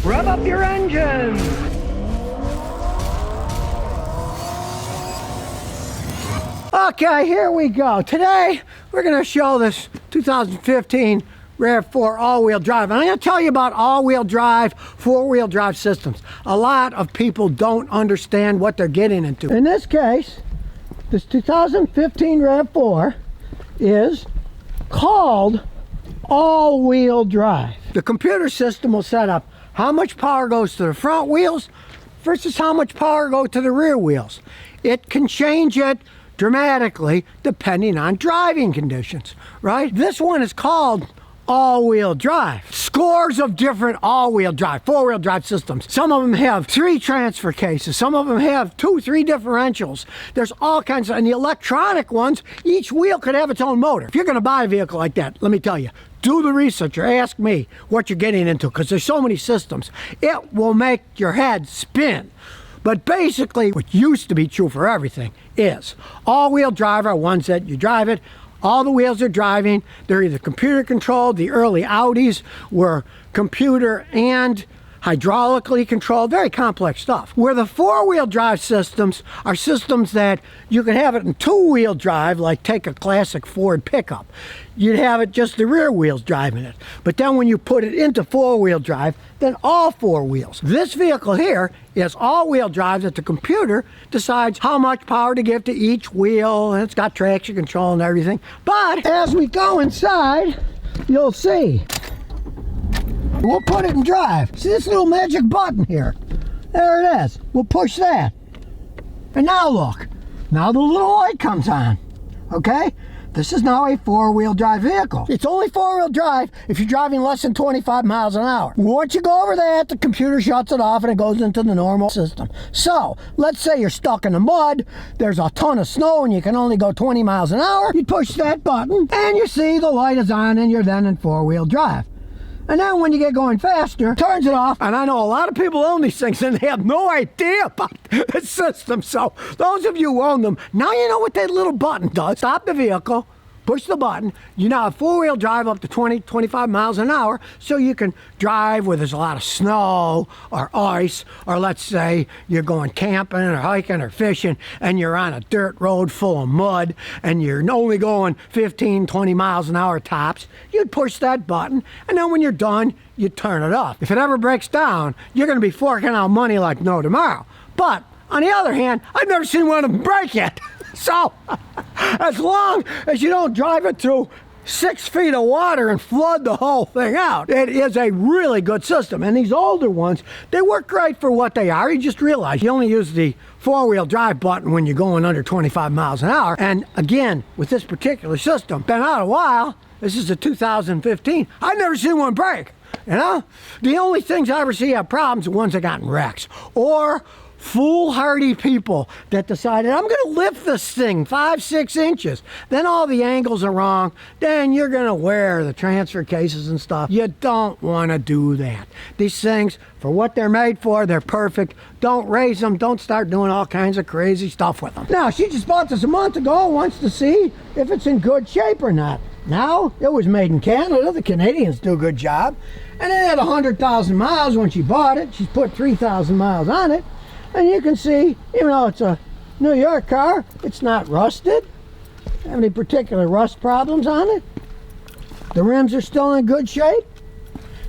Rev up your engines! Okay, here we go. Today, we're going to show this 2015 Rav4 all-wheel drive. And I'm going to tell you about all-wheel drive, four-wheel drive systems. A lot of people don't understand what they're getting into. In this case, this 2015 Rav4 is called all-wheel drive. The computer system will set up how much power goes to the front wheels versus how much power goes to the rear wheels. It can change it dramatically depending on driving conditions, right? This one is called all-wheel drive. Scores of different all-wheel drive, four-wheel drive systems. Some of them have 3 transfer cases. Some of them have 2, 3 differentials. There's all kinds of, and the electronic ones, each wheel could have its own motor. If you're gonna buy a vehicle like that, let me tell you, do the research or ask me what you're getting into, because there's so many systems. It will make your head spin. But basically, what used to be true for everything is all-wheel drive are ones that you drive it, all the wheels are driving, they're either computer controlled. The early Audis were computer and hydraulically controlled, very complex stuff. Where the four-wheel drive systems are systems that you can have it in two-wheel drive, like take a classic Ford pickup. You'd have it just the rear wheels driving it. But then when you put it into four-wheel drive, then all four wheels. This vehicle here is all-wheel drive that the computer decides how much power to give to each wheel, and it's got traction control and everything. But as we go inside, you'll see. We'll put it in drive. See this little magic button here? There it is. We'll push that. And now look. Now the little light comes on. Okay? This is now a four-wheel drive vehicle. It's only four-wheel drive if you're driving less than 25 miles an hour. Once you go over that, the computer shuts it off and it goes into the normal system. So, let's say you're stuck in the mud, there's a ton of snow and you can only go 20 miles an hour. You push that button and you see the light is on and you're then in four-wheel drive. And then when you get going faster, turns it off. And I know a lot of people own these things and they have no idea about the system. So those of you who own them, now you know what that little button does. Stop the vehicle, push the button. You now have four-wheel drive up to 20, 25 miles an hour, so you can drive where there's a lot of snow or ice, or let's say you're going camping or hiking or fishing and you're on a dirt road full of mud and you're only going 15, 20 miles an hour tops. You'd push that button, and then when you're done, you turn it off. If it ever breaks down, you're going to be forking out money like no tomorrow. But on the other hand, I've never seen one of them break yet. So, as long as you don't drive it through 6 feet of water and flood the whole thing out, it is a really good system. And these older ones, they work great for what they are. You just realize you only use the four-wheel drive button when you're going under 25 miles an hour. And again, with this particular system, been out a while. This is a 2015. I've never seen one break. You know, the only things I ever see have problems are ones that got in wrecks, or foolhardy people that decided, I'm going to lift this thing 5-6 inches. Then all the angles are wrong. Then you're going to wear the transfer cases and stuff. You don't want to do that. These things, for what they're made for, they're perfect. Don't raise them. Don't start doing all kinds of crazy stuff with them. Now, she just bought this a month ago, wants to see if it's in good shape or not. Now, it was made in Canada. The Canadians do a good job. And it had 100,000 miles when she bought it. She's put 3,000 miles on it. And you can see, even though it's a New York car, it's not rusted. Have any particular rust problems on it? The rims are still in good shape.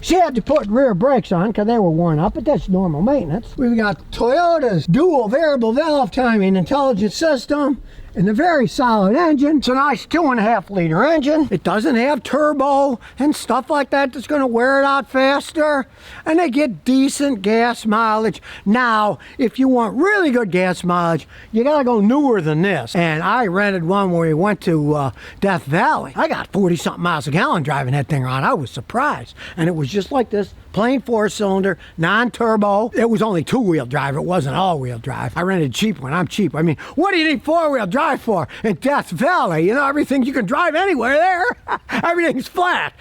She had to put rear brakes on because they were worn up, but that's normal maintenance. We've got Toyota's dual variable valve timing intelligent system and a very solid engine. It's a nice 2.5 liter engine. It doesn't have turbo and stuff like that that's going to wear it out faster. And they get decent gas mileage. Now, if you want really good gas mileage, you got to go newer than this. And I rented one where we went to Death Valley. I got 40-something miles a gallon driving that thing around. I was surprised. And it was just like this. Plain 4-cylinder, non-turbo. It was only 2-wheel drive. It wasn't all-wheel drive. I rented a cheap one. I'm cheap. I mean, what do you need 4-wheel drive for? In Death Valley, you know, everything, you can drive anywhere there. Everything's flat.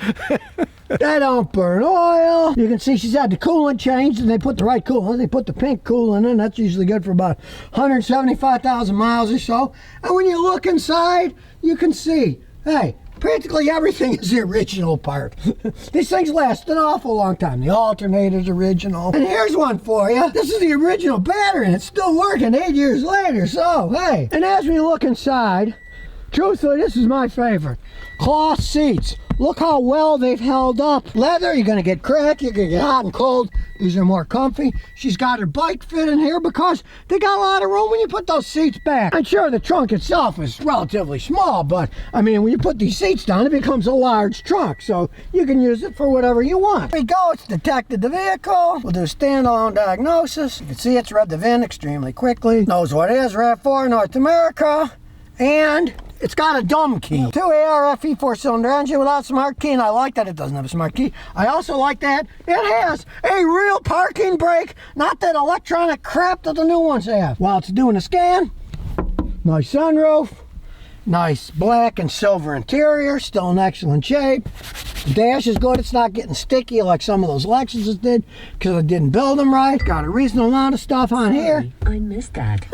They don't burn oil. You can see she's had the coolant changed, and they put the right coolant. They put the pink coolant in. That's usually good for about 175,000 miles or so. And when you look inside, you can see, hey, practically everything is the original part. These things last an awful long time. The alternator's original. And here's one for you. This is the original battery and it's still working 8 years later, so hey. And as we look inside, truthfully, this is my favorite. Cloth seats. Look how well they've held up. Leather, you're gonna get cracked, you're gonna get hot and cold. These are more comfy. She's got her bike fit in here because they got a lot of room when you put those seats back. And sure, the trunk itself is relatively small, but I mean, when you put these seats down, it becomes a large trunk, so you can use it for whatever you want. Here we go, it's detected the vehicle. We'll do a standalone diagnosis. You can see it's read the VIN extremely quickly. Knows what it is, RAV4 North America, and it's got a dumb key. 2 ARFE 4-cylinder engine without smart key, and I like that it doesn't have a smart key. I also like that it has a real parking brake, not that electronic crap that the new ones have. While it's doing a scan, nice sunroof, nice black and silver interior, still in excellent shape. The dash is good, it's not getting sticky like some of those Lexuses did because I didn't build them right. Got a reasonable amount of stuff on here. I missed that.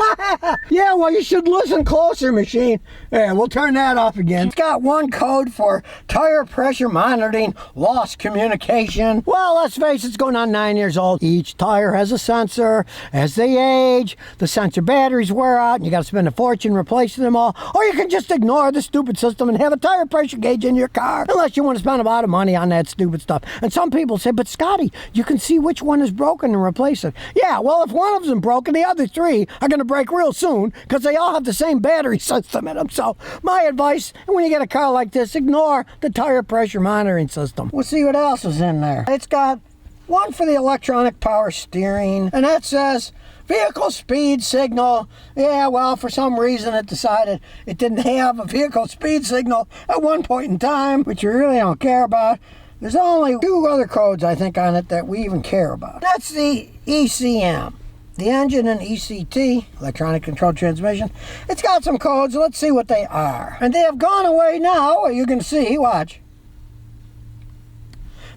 Yeah, well, you should listen closer, machine. Yeah, we'll turn that off again. It's got one code for tire pressure monitoring, lost communication. Well, let's face it, it's going on 9 years old. Each tire has a sensor. As they age, the sensor batteries wear out, and you got to spend a fortune replacing them all. Or you can just ignore the stupid system and have a tire pressure gauge in your car, unless you want to spend a lot of money on that stupid stuff. And some people say, but Scotty, you can see which one is broken and replace it. Yeah, well, if one of them's broken, the other 3 are going to break real soon because they all have the same battery system in them. So my advice, when you get a car like this, ignore the tire pressure monitoring system. We'll see what else is in there. It's got one for the electronic power steering, and that says vehicle speed signal. Yeah, well, for some reason it decided it didn't have a vehicle speed signal at one point in time, which you really don't care about. There's only 2 other codes, I think, on it that we even care about. That's the ECM. The engine and ECT, electronic controlled transmission. It's got some codes, let's see what they are. And they have gone away now, you can see, watch.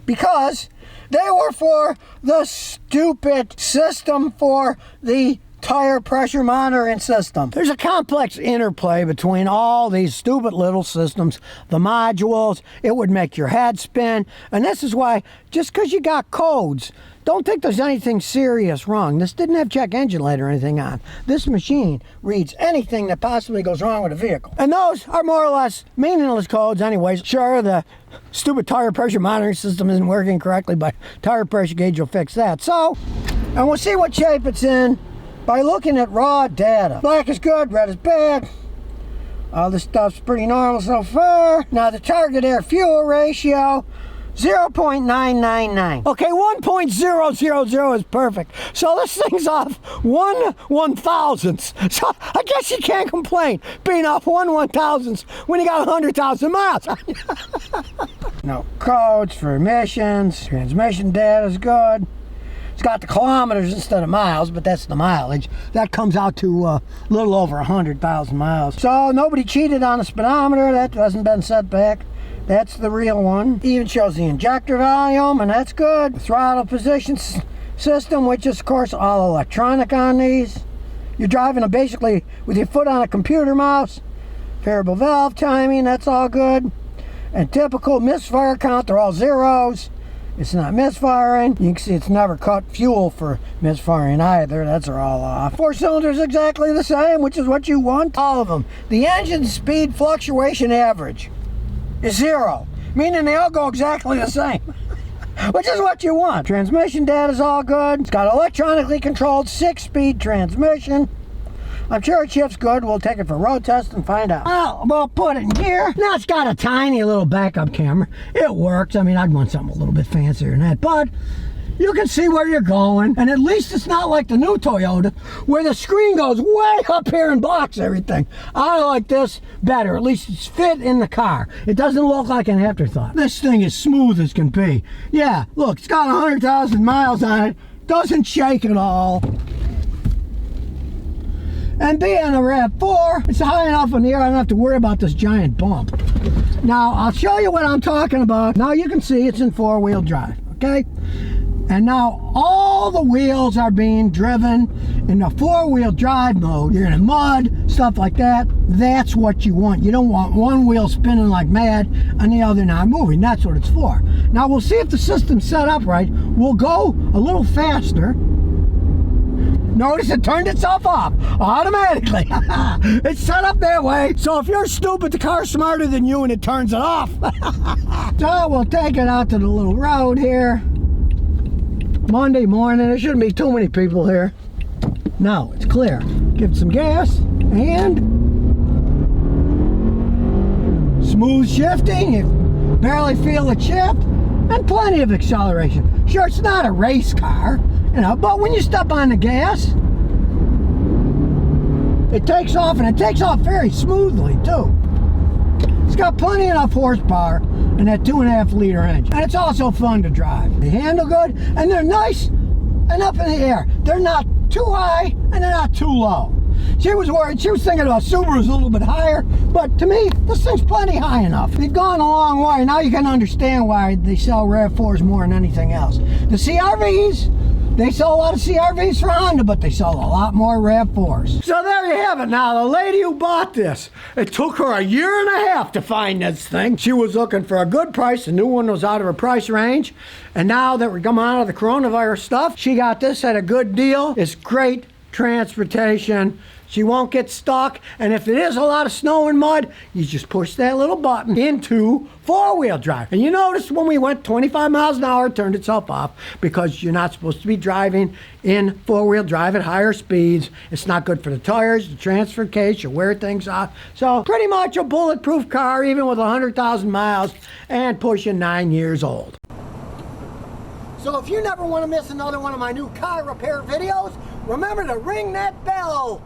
Because they were for the stupid system for the tire pressure monitoring system. There's a complex interplay between all these stupid little systems, the modules. It would make your head spin. And this is why, just because you got codes, don't think there's anything serious wrong. This didn't have check engine light or anything on. This machine reads anything that possibly goes wrong with a vehicle. And those are more or less meaningless codes anyways. Sure, the stupid tire pressure monitoring system isn't working correctly, but tire pressure gauge will fix that. So, and we'll see what shape it's in by looking at raw data. Black is good, red is bad. All this stuff's pretty normal so far. Now the target air fuel ratio, 0.999. Okay, 1.000 is perfect. So this thing's off 1/1000th. So I guess you can't complain being off 1/1000th when you got 100,000 miles. No codes for emissions. Transmission data is good. It's got the kilometers instead of miles, but that's the mileage. That comes out to a little over 100,000 miles. So nobody cheated on the speedometer. That hasn't been set back. That's the real one. Even shows the injector volume, and that's good. The throttle position system, which is, of course, all electronic on these. You're driving them basically with your foot on a computer mouse. Variable valve timing, that's all good. And typical misfire count, they're all zeros. It's not misfiring. You can see it's never cut fuel for misfiring either. That's all off. 4 cylinders exactly the same, which is what you want. All of them. The engine speed fluctuation average is 0, meaning they all go exactly the same, which is what you want. Transmission data is all good. It's got electronically controlled 6-speed transmission. I'm sure it shifts good. We'll take it for road test and find out. Well, we'll put it in gear. Now it's got a tiny little backup camera. It works. I mean, I'd want something a little bit fancier than that, but you can see where you're going. And at least it's not like the new Toyota where the screen goes way up here and blocks everything. I like this better. At least it's fit in the car. It doesn't look like an afterthought. This thing is smooth as can be. Yeah, look, it's got 100,000 miles on it. Doesn't shake at all. And being a RAV4, it's high enough in the air, I don't have to worry about this giant bump. Now, I'll show you what I'm talking about. Now you can see it's in 4-wheel drive, okay? And now all the wheels are being driven in the four-wheel drive mode. You're in mud, stuff like that. That's what you want. You don't want one wheel spinning like mad and the other not moving. That's what it's for. Now we'll see if the system's set up right. We'll go a little faster. Notice it turned itself off automatically. It's set up that way. So if you're stupid, the car's smarter than you and it turns it off. So we'll take it out to the little road here. Monday morning, there shouldn't be too many people here. Now it's clear. Give it some gas and smooth shifting. You barely feel it shift and plenty of acceleration. Sure, it's not a race car, you know, but when you step on the gas, it takes off, and it takes off very smoothly too. It's got plenty enough horsepower in that 2.5 liter engine. And it's also fun to drive. They handle good, and they're nice and up in the air. They're not too high, and they're not too low. She was worried, she was thinking about Subarus a little bit higher, but to me, this thing's plenty high enough. They've gone a long way. Now you can understand why they sell RAV4s more than anything else. The CRVs, they sell a lot of CRVs for Honda, but they sell a lot more RAV4s. So there you have it. Now, the lady who bought this, it took her 1.5 years to find this thing. She was looking for a good price. The new one was out of her price range. And now that we're coming out of the coronavirus stuff, she got this at a good deal. It's great transportation. She won't get stuck, and if it is a lot of snow and mud, you just push that little button into four-wheel drive. And you notice when we went 25 miles an hour, it turned itself off because you're not supposed to be driving in four-wheel drive at higher speeds. It's not good for the tires, the transfer case, you wear things out. So pretty much a bulletproof car, even with 100,000 miles and pushing 9 years old. So if you never want to miss another one of my new car repair videos, remember to ring that bell.